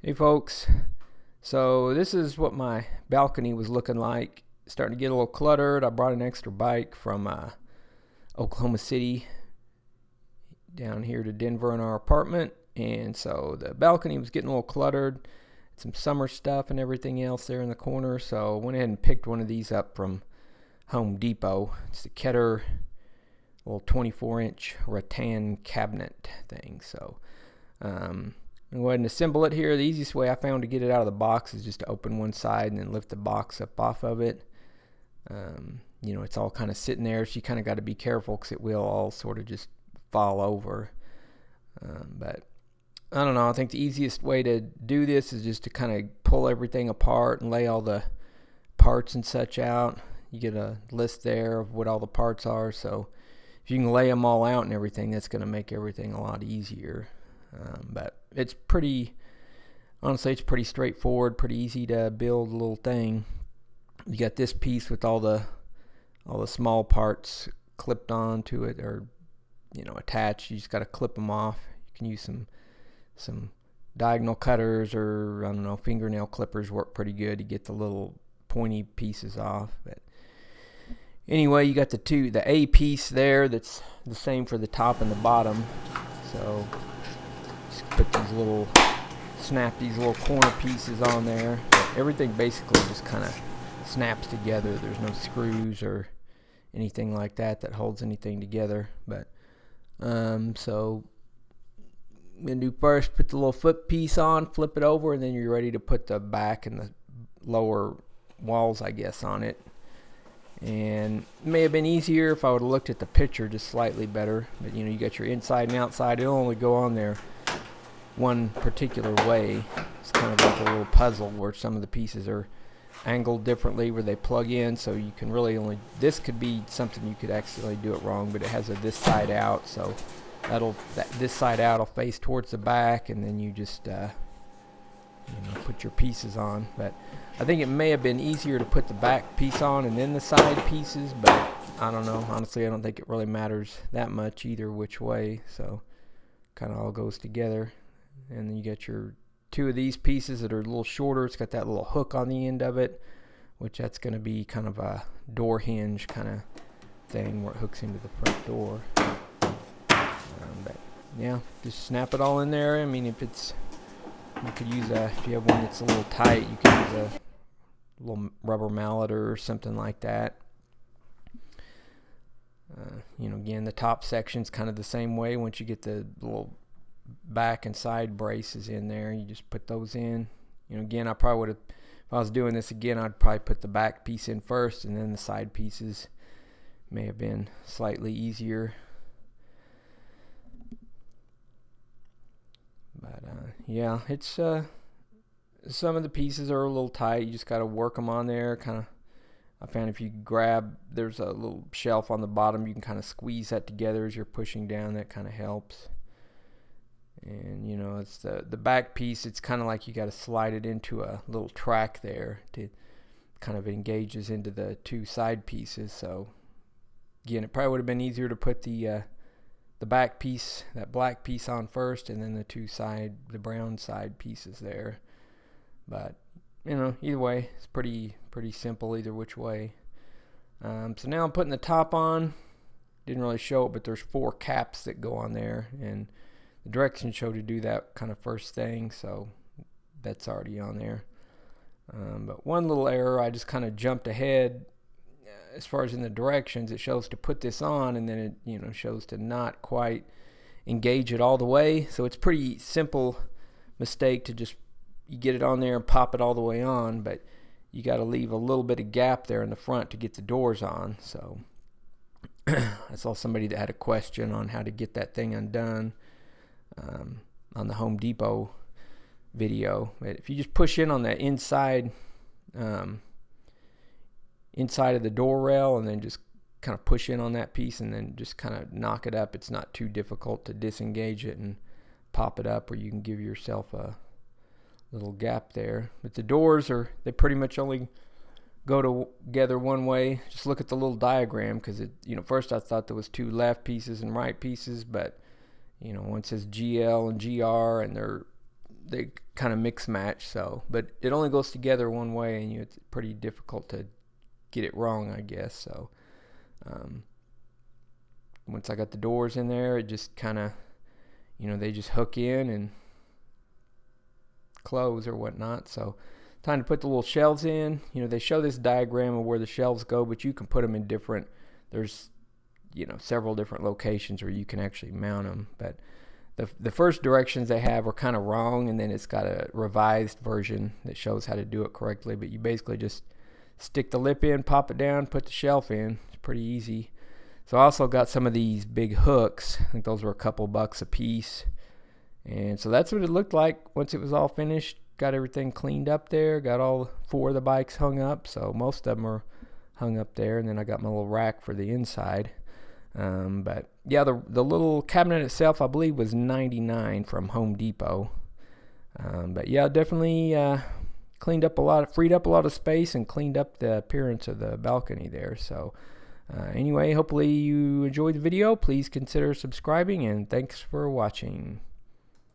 Hey folks, so this is what my balcony was looking like. Starting to get a little cluttered. I brought an extra bike from Oklahoma City down here to Denver in our apartment, and so the balcony was getting a little cluttered. Some summer stuff and everything else there in the corner, so I went ahead and picked one of these up from Home Depot. It's the Keter little 24-inch rattan cabinet thing. So go ahead and assemble it here. The easiest way I found to get it out of the box is just to open one side and then lift the box up off of it. It's all kind of sitting there, so you kind of got to be careful because it will all sort of just fall over. But I don't know. I think the easiest way to do this is just to kind of pull everything apart and lay all the parts and such out. You get a list there of what all the parts are, so if you can lay them all out and everything, that's going to make everything a lot easier. But it's pretty straightforward, pretty easy to build a little thing. You got this piece with all the small parts clipped onto it, or attached. You just got to clip them off. You can use some diagonal cutters, or I don't know, fingernail clippers work pretty good to get the little pointy pieces off. But anyway, you got the A piece there that's the same for the top and the bottom. So just snap these little corner pieces on there. Everything basically just kind of snaps together. There's no screws or anything like that holds anything together. But so I'm going to do first, put the little foot piece on, flip it over, and then you're ready to put the back and the lower walls, I guess, on it. And it may have been easier if I would have looked at the picture just slightly better. But you got your inside and outside. It'll only go on there one particular way. It's kind of like a little puzzle where some of the pieces are angled differently where they plug in, so you can really this could be something you could accidentally do it wrong, but it has this side out, so this side out will face towards the back, and then you just put your pieces on. But I think it may have been easier to put the back piece on and then the side pieces, but I don't know. Honestly, I don't think it really matters that much either which way, so kind of all goes together. And then you got your two of these pieces that are a little shorter. It's got that little hook on the end of it, which that's going to be kind of a door hinge kind of thing where it hooks into the front door. But yeah, just snap it all in there. I mean, if you have one that's a little tight, you can use a little rubber mallet or something like that. Again, the top section's kind of the same way. Once you get the little back and side braces in there, you just put those in. Again, I probably would have, if I was doing this again, I'd probably put the back piece in first, and then the side pieces may have been slightly easier. But yeah, it's some of the pieces are a little tight. You just got to work them on there. Kind of, I found if you grab, there's a little shelf on the bottom, you can kind of squeeze that together as you're pushing down. That kind of helps. And it's the back piece. It's kind of like you got to slide it into a little track there to kind of engages into the two side pieces. So again, it probably would have been easier to put the back piece, that black piece, on first, and then the brown side pieces there. But either way, it's pretty simple either which way. So now I'm putting the top on. Didn't really show it, but there's 4 caps that go on there, and the directions show to do that kind of first thing, so that's already on there. But one little error, I just kind of jumped ahead. As far as in the directions, it shows to put this on, and then it shows to not quite engage it all the way. So it's pretty simple mistake to just, you get it on there and pop it all the way on, but you got to leave a little bit of gap there in the front to get the doors on. So I saw somebody that had a question on how to get that thing undone on the Home Depot video. But if you just push in on the inside of the door rail, and then just kind of push in on that piece, and then just kind of knock it up, it's not too difficult to disengage it and pop it up, or you can give yourself a little gap there. But the doors they pretty much only go together one way. Just look at the little diagram, because first I thought there was 2 left pieces and right pieces, but one says GL and GR, and they're they kind of mix match. So, but it only goes together one way, and it's pretty difficult to get it wrong, I guess. So once I got the doors in there, it just kind of, they just hook in and close or whatnot. So time to put the little shelves in. They show this diagram of where the shelves go, but you can put them in different, there's several different locations where you can actually mount them. But the first directions they have are kind of wrong, and then it's got a revised version that shows how to do it correctly. But you basically just stick the lip in, pop it down, put the shelf in. It's pretty easy. So I also got some of these big hooks. I think those were a couple bucks a piece. And so that's what it looked like once it was all finished. Got everything cleaned up there. Got all 4 of the bikes hung up. So most of them are hung up there. And then I got my little rack for the inside. But yeah, the little cabinet itself, I believe, was $99 from Home Depot. But yeah, definitely freed up a lot of space and cleaned up the appearance of the balcony there. So anyway, hopefully you enjoyed the video. Please consider subscribing, and thanks for watching.